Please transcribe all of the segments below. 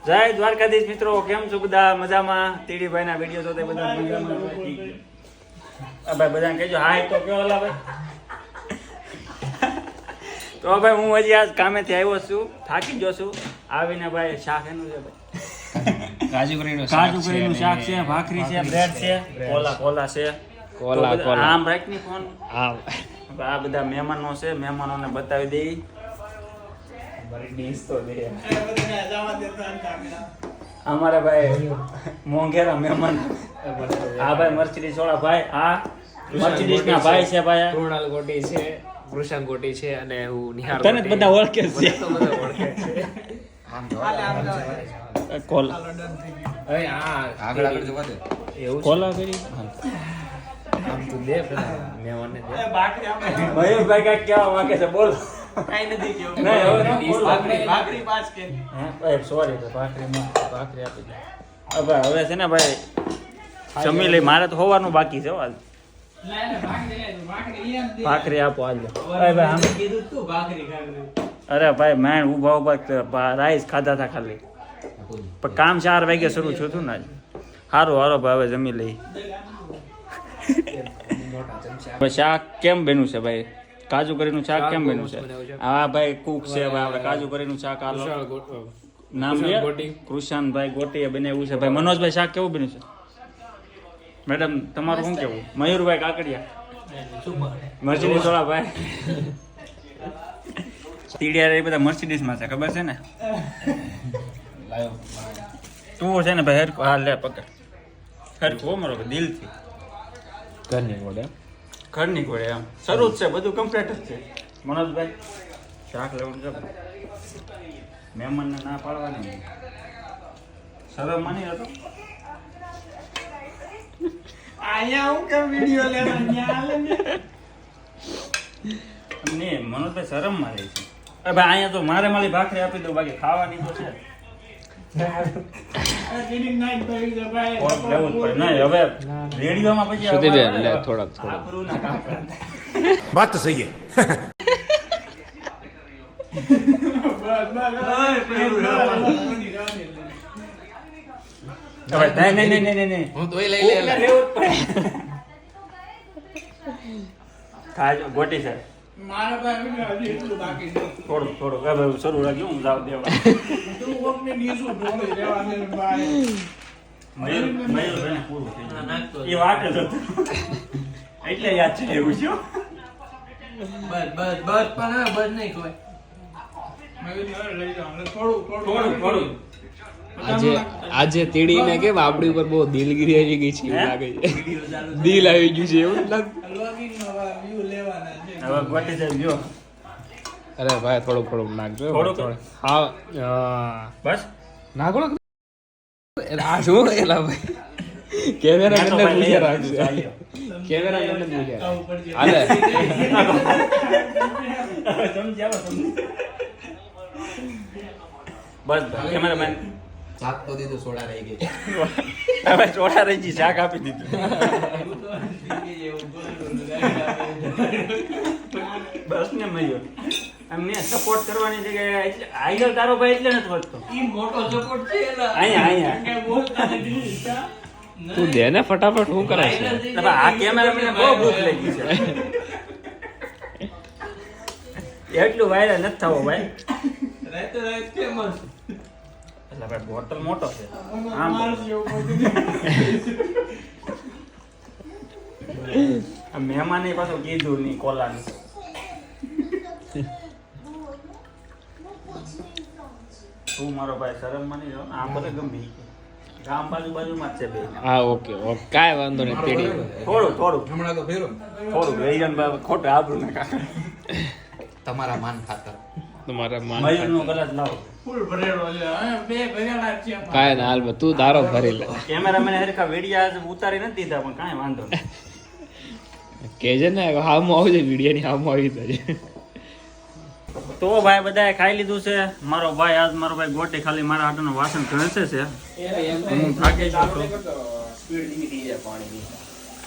જય દ્વારકાધીશ મિત્રો, કેમ છો બધા? મજામાં? તીડીભાઈ ના વિડીયો જોતા બધા મજામાં? ભાઈ બધાને કહેજો હાય તો કયો ઓલા ભાઈ. તો ભાઈ હું હજી આજ કામેથી આવ્યો છું, થાકી ગયો છું. આવીને ભાઈ શાક એનું છે ભાઈ કાજુ કરીનું શાક છે, ભાખરી છે, બ્રેડ છે, કોલા છે. આમ રાખ ની ફોન. આ બધા મહેમાનો છે, મહેમાનોને બતાવી દઈ. અમારા ભાઈ મોંઘેરા મહેમાન. હા ભાઈ મર્સિડીઝ વાળા ભાઈ, આ મર્સિડીઝ ના ભાઈ છે ભાઈ. કૃણાલ ગોટી છે, કૃષાંગ ગોટી છે અને હું નિહાર. તને બધા ઓળખે છે. કોલા હવે આગળ જવા દે. એવું કોલા કરી આમ તું દે પેલા મેવાને દે. મયુરભાઈ કાંઈક કહેવા માંગે છે, બોલ. કઈ નથી કેવું. ભાખરી પાસ કે સોરી ભાખરી આપી દે. હવે છે ને ભાઈ જમી લઈ. મારે તો હોવાનું બાકી છે. ભાખરી આપો આજે. અરે ભાઈ મેં ઉભા રાઈસ ખાધા હતા ખાલી, પણ કામ 4 વાગે શરૂ થયું હતું ને આજે. સારું હારો ભાઈ હવે જમી લઈ. શાક કેમ બન્યું છે ભાઈ? કાજુ કરીનું શાક કેમ બન્યું છે? હા ભાઈ કુક છે ભાઈ, આપણે કાજુ કરીનું શાક આલો નામ કૃષાનભાઈ ગોટીએ બનાવ્યું છે ભાઈ. મનોજભાઈ શાક કેવું બન્યું છે મેડમ તમારું શું કેવું? મયુરભાઈ કાકડિયા મર્સિડીઝ વાળા ભાઈ. તીડિયા એ બધા મર્સિડીઝ માં છે, ખબર છે ને? તું છે ને ભાઈ હરખું. હા લે પકડ હરખું હો મારો દિલથી. ઘરની ઘોડે એમ શરૂ જ છે, બધું કમ્પ્લીટ જ છે. મનોજભાઈ શાક લેવાનું છે, મહેમાનને ના પાડવાની શરમ માની હતો. અહીંયા હું કેમ વિડિયો લેવા ન્યા ને મનોજભાઈ શરમ માં રહે છે. ભાઈ અહીંયા તો મારે મારી ભાખરી આપી દો, બાકી ખાવાની તો છે. હવે રેડિયોમાં પછી વાત તો સહી નહીં હું તોય લઈ લે. ખાજો ગોટી છે મારા પાસે હજી એટલું બાકી છે. થોડું હવે શરૂ રાખ્યું હું જાવ દેવા. તું કોકને નીસું ઢોળી રહેવાને ભાઈ. મયુરભાઈને પૂરું થઈ ગયું. એ વાત જ હતું એટલે યાદ છે એવું છે. બસ પણ હવે બસ નહીં કોઈ. મયુર લઈ જાઓ થોડું. આજે તીડીને કેમ આપણી ઉપર બહુ દિલગીરી આવી ગઈ છે એવું લાગે છે. દિલ આવી ગયું છે એવું લાગે. વ્યૂ લેવાના છે. હવે ગોટી સાહેબ જો. અરે ભાઈ થોડુંક નાખજો. થોડુંક? હા બસ નાખો ને. આ શું એલા ભાઈ કેમેરા મને પૂછ્યા રાખજો. કેમેરા મને પૂછ્યા હાલે. બસ કેમેરામેન શાક તો દીધું, સોડા રહી ગઈ. હવે ચોટા રહી ગઈ, શાક આપી દીધું. બસ ને મયુર અમને સપોર્ટ કરવાની જગ્યાએ આઈગલ તારો ભાઈ એટલે નથી વધતો. ઈ મોટો સપોર્ટ છે એલા. અહીંયા કે બોલતા નથી. તું દે ને ફટાફટ શું કરે છે? આ કેમેરામેન બહુ ભૂખ લાગી છે. એટલું વાયરલ નથી થવો ભાઈ. રાત ફેમસ. એટલે ભાઈ બોટલ મોટો છે. મહેમાને પાછું કીધું નહીં કોલાનું. તું મારો ભાઈ શરમ માની જાવ. આમ બધે ગમે ગામ બાજુમાં જ છે બે. હા ઓકે કાંઈ વાંધો નહીં. તીડી થોડું હમણાં તો ફેરો ખોટું આબરું ના કાકા. તમારા માન ખાતર. તમારા મયુરનો ગ્લાસ લાવો. ફૂલ ભરેલો છે. હવે બે ભરેલા છે. કાંઈ ના હાલ તું તારો ભરી લે. કેમેરામેન હરખા વિડિયા ઉતારી નથી દીધા પણ કાંઈ વાંધો નહીં. કેજે ને હામો આવજે, વિડીયોની હામો આવી જશે. તો ભાઈ બધાએ ખાઈ લીધું છે. મારો ભાઈ ગોટી ખાલી મારા હાથનું વાસણ ઘસે છે. હું થાકી ગયો છું. સ્પીડ નીકળી જાય પાણીની.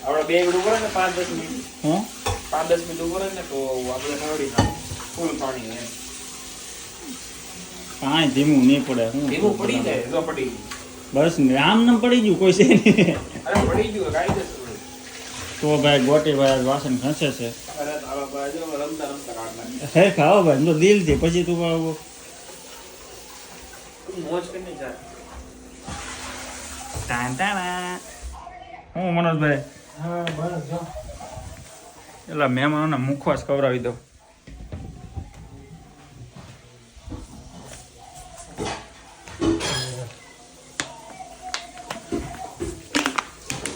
આપણે 2 મિનિટ ઉપર ને 5-10 મિનિટ. હું 5-10 મિનિટ ઉપર ને તો આપણે નવડી નાખ ફૂલ પાણી એમ. કાંઈ ધીમું નહીં પડે હું એવું પડી જાય તો પડી બસ ને આમ નામ પડી ગયું કોઈ છે નહીં અરે પડી ગયું કાયદેસર તો ભાઈ ગોટી ભાઈ વાસણ ઘસે છે અરે તારા બાજુ રમતા રમતા કાઢ નાખી હે ખાઓ ભાઈ તો દિલથી પછી તું આવો મોજ કરીને જાય હું મનોજભાઈ હા બસ જો એટલે મહેમાનોને મુખવાસ ખવડાવી દો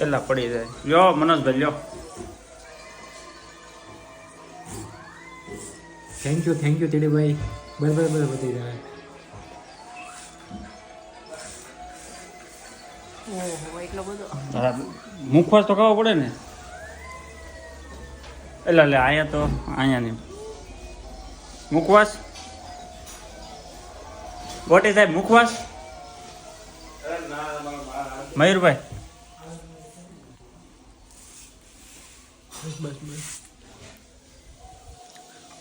એટલા પડી જાય લ્યો મનોજભાઈ લ્યો થેન્ક યુ તીડીભાઈ બરાબર બધી જાય મુખવાસ તો ખાવો પડે ને એટલે લે અહીંયા તો અહીંયા નહીં મુખવાસ ગોટી સાહેબ મુખવાસ મયુરભાઈ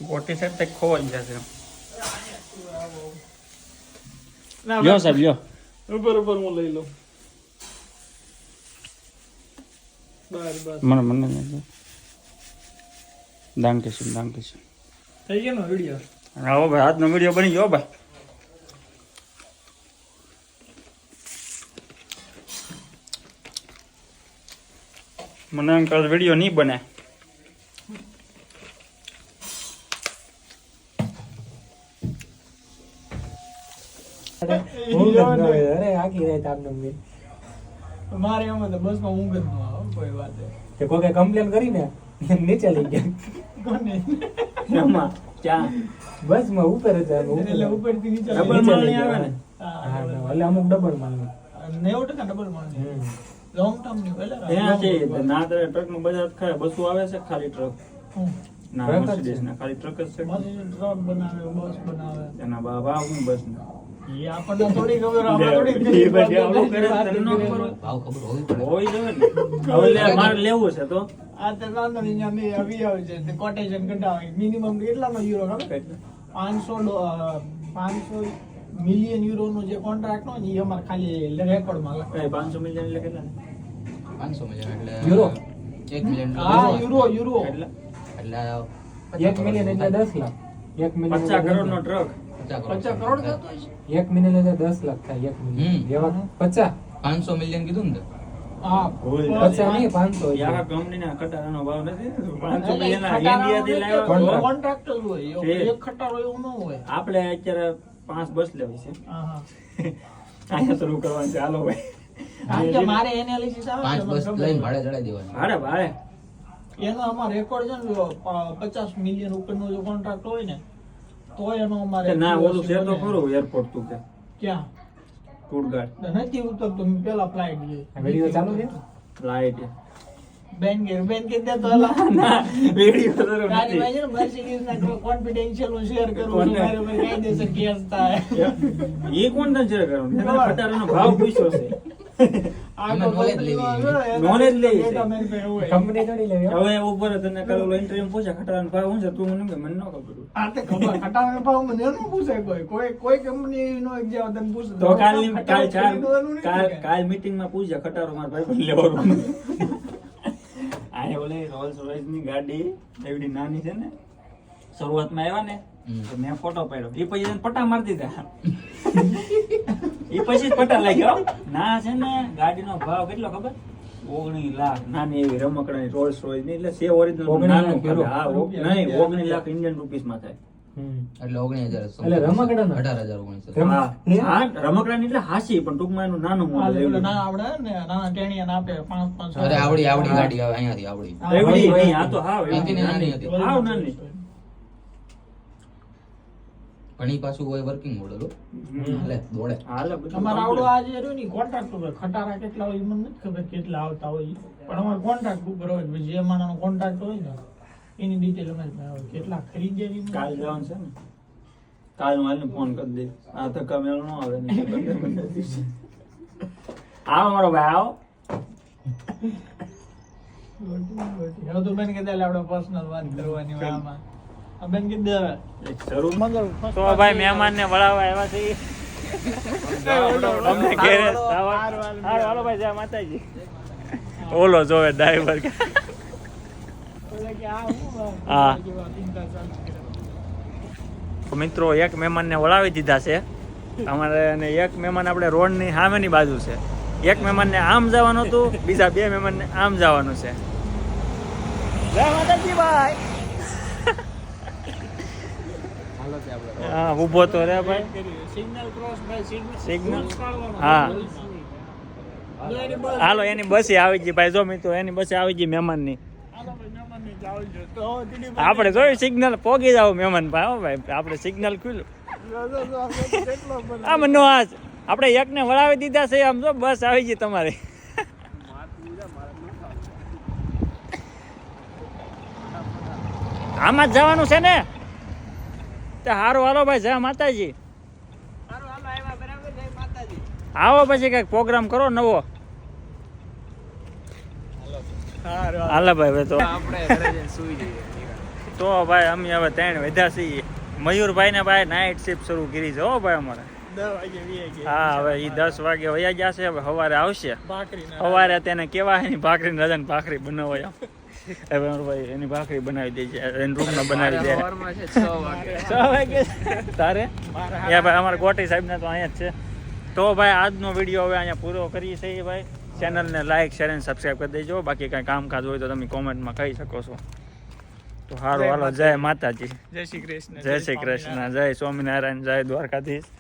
ગોટી સાહેબ તો ખોવાઈ જશે લ્યો સાહેબ લ્યો બરોબર હું લઈ લઉં બસ મને દાંકેશું થઈ ગયો ને વિડીયો આવો ભાઈ આજનો વિડીયો બની ગયો ભાઈ મને અંકલ વિડીયો નહીં બને અરે આખી રાત આપને મારે એમાં તો બસમાં ઊંઘ જ ન આવે કોઈ વાત તે કોઈ કમ્પ્લેન કરીને નીચે લઈ ગયા કોને ક્યાં બસમાં ઉપર હતા એટલે ઉપરથી નીચે ડબલ માળની આવે ને હા એટલે અમુક ડબલ માળની 90% ડબલ માળની લોંગ ટર્મ ની ત્યાં છે ના તો ટ્રક નું બજાર ખાય બસો આવે છે ખાલી ટ્રક ના મર્સિડીઝ ના ખાલી ટ્રક જ છે ટ્રક બનાવે બસ બનાવે એના બાબા હું બસ ના એ આપણને થોડી ખબર આપણે થોડી ભાવ ખબર હોય જોઈએ ને હવે મારે લેવું છે તો આ તો નાનો અહીંયા નહીં આવી આવે છે તે કોટેશન કઢાવે મિનિમમ કેટલાનો યુરો ખબર 500 મિલિયન યુરો નો જે કોન્ટ્રાક્ટ નો એ અમાર ખાલી રેકોર્ડ માં લખે 500 મિલિયન એટલે કેટલા 500 મિલિયન એટલે યુરો 1 મિલિયન હા યુરો એટલે એટલે 1 મિલિયન એટલે 10 લાખ 1 મિલિયન 50 કરોડ નો ટ્રક 50 કરોડ થતો છે 1 મિલિયન એટલે 10 લાખ થાય 1 મિલિયન એવા 50 500 મિલિયન કીધું ને હા 50 નહીં 500 યાર કંપનીના ખટારાનો ભાવ નથી 500 મિલિયન ઇન્ડિયા થી લાવ્યો કોન્ટ્રાક્ટ જ હોય એક ખટારો એવું ન હોય આપણે અત્યારે 5 બસ લેવી છે હા હા અહીંયા શરૂ કરવાનું છે હાલો ભાઈ કારણ કે મારે એનાલિસિસ આવે 5 બસ લઈને ભાડે ચડાઈ દેવાનું ભાડે એનો અમાર રેકોર્ડ છે ને 50 મિલિયન ઉપરનો જો કોન્ટ્રાક્ટ હોય ને તો એનો અમારે ના ઓલું છે તો ખરું એરપોર્ટ તું કે ક્યાં ટૂરગાડ નથી ઉતરતો મેં પેલા ફ્લાઇટ ગઈ વિડીયો ચાલુ છે ફ્લાઇટ બેન કે દે તો એલા વિડિયો તો ગાડી માં છે ને મર્સિડીઝ ના કોન્ફિડેન્શિયલ હું શેર કરું છું મારે પર કાયદેસર કેસ થાય એ કોણ તને શેર કરવાનું એને ખટારાનો ભાવ પૂછ્યો છે આ તો knowledge લેવી Knowledge લેવી છે. કંપની થોડી લેવી હો. હવે ઉપર તને કરેલો ઇન્ટરવ્યુ પૂછે ખટારાનો ભાવ શું છે તું મને કે મને ન ખબર હોય. આ તે ખબર ખટાવાનો ભાવ મને ન પૂછે કોઈ કંપની નો એક્ઝામ તને પૂછે તો કાલ મીટિંગ માં પૂછે ખટારો મારા ભાઈ પણ લેવાનું આ ઓલે રોલ્સ રોયસ ની ગાડી એવડી નાની છે ને શરૂઆતમાં આવ્યા ને તો મેં ફોટો પાડ્યો એ પછી એને પટા મારી દીધા એ પછી જ પટા લાગ્યો ના છે ને ગાડીનો ભાવ કેટલો ખબર 19 લાખ નાની એવી રમકડાની રોલ્સ રોયસ ની એટલે છે ઓરિજિનલ નાનું ખબર હા નહીં 19 લાખ ઇન્ડિયન રૂપીસ માં થાય એટલે 19,000 એટલે રમકડાનો? 18,000 હા હા રમકડાની એટલે હાસી પણ ટૂંકમાં એનું નાનું મોડેલ ના આવડે ને નાના ટેણીયા આપે 5 અરે આવડી ગાડી આવે અહીંયાથી આવડી એવડી નહીં આ તો હાવ એનથી નાની હતી. હાવ નાની પણ ઈ પાછું હોય વર્કિંગ મોડલ એટલે દોડે હાલે બધું અમારે આવડો આજે રહ્યો ને કોન્ટ્રાક્ટ ઉપર ખટારા કેટલા હોય ઈ મને નથી ખબર કેટલા આવતા હોય ઈ. પણ અમારે કોન્ટ્રાક્ટ ઉપર હોય પછી જે માણસનો કોન્ટ્રાક્ટ હોય ને એની ડિટેલ અમારી પાસે હોય કેટલા ખરીદે ઈ મને કાલ જવાનું છે ને કાલ હું હાલને ફોન કરી દઈશ આ ધક્કા મેળ ન આવે ને 15 દિવસે આવો મારો ભાઈ આવો હવે તો બેન કહેતા એટલે આપણે પર્સનલ વાત કરવાની હોય આમાં આ બેન કીધું હવે. શરૂ મગર તો ભાઈ મહેમાન ને વળાવવા આવ્યા છે અમને ઘેરે હાલો ભાઈ જય માતાજી ઓલો જોવે ડ્રાઈવર ઓલા કે આ હું હા. જેવા ચિંતા ચાલુ કરે. મિત્રો એક મહેમાનને વળાવી દીધા છે અમારે અને એક મહેમાન આપણે રોડની સામેની બાજુ છે એક મહેમાનને આમ જવાનું હતું બીજા બે મહેમાનને આમ જવાનું છે જય માતાજી ભાઈ હાલો તે આપણે હા ઊભો તો રે ભાઈ સિગ્નલ ક્રોસ ભાઈ સિગ્નલ ક્રોસ પાડવાનો. હા જો એની બસ. હાલો એની બસે આવી ગઈ ભાઈ જો મિત્રો એની બસે આવી ગઈ મહેમાનની હાલો ભાઈ મહેમાનને જાવું છે. તો દીદી આપણે જોયું સિગ્નલ પોગી જાવ મહેમાન ભાઈ હો ભાઈ આપણે સિગ્નલ ખુલ્લું કેટલો બધો. આમ નો આજ આપણે એકને વળાવી દીધા છે આમ જો બસ આવી ગઈ તમારી આમાં જ જવાનું છે ને તે હારું હાલો ભાઈ જય માતાજી આવો પછી કઈક પ્રોગ્રામ કરો નવો હાલો ભાઈ હવે તો આપણે ઘરે જઈને સૂઈ જઈએ તો ભાઈ અમે હવે 3 વધ્યા છીએ મયુરભાઈ ને ભાઈ નાઇટ શિફ્ટ શરૂ કરી છે હો ભાઈ અમારે 10 વાગે વી ગયા. હા હવે એ 10 વાગે વયા જશે હવે સવારે આવશે ભાખરીના સવારે તેને કેવાય એની ભાખરી રજાની ભાખરી બનાવાય આમ હવે અમારો ભાઈ એની ભાખરી બનાવી દેજે એની રૂમમાં બનાવી દે સવારમાં છે 6 વાગે 6 વાગે તારે એ ભાઈ અમારા ગોટી સાહેબને તો અહીંયા જ છે તો ભાઈ આજનો વિડીયો હવે અહીંયા પૂરો કરીએ છીએ ભાઈ ચેનલને લાઈક શેર અને સબસ્ક્રાઈબ કરી દેજો બાકી કાંઈ કામકાજ હોય તો તમે કોમેન્ટમાં કહી શકો છો તો સારું હાલો જય માતાજી જય શ્રી કૃષ્ણ જય શ્રી કૃષ્ણ જય સ્વામિનારાયણ જય દ્વારકાધીશ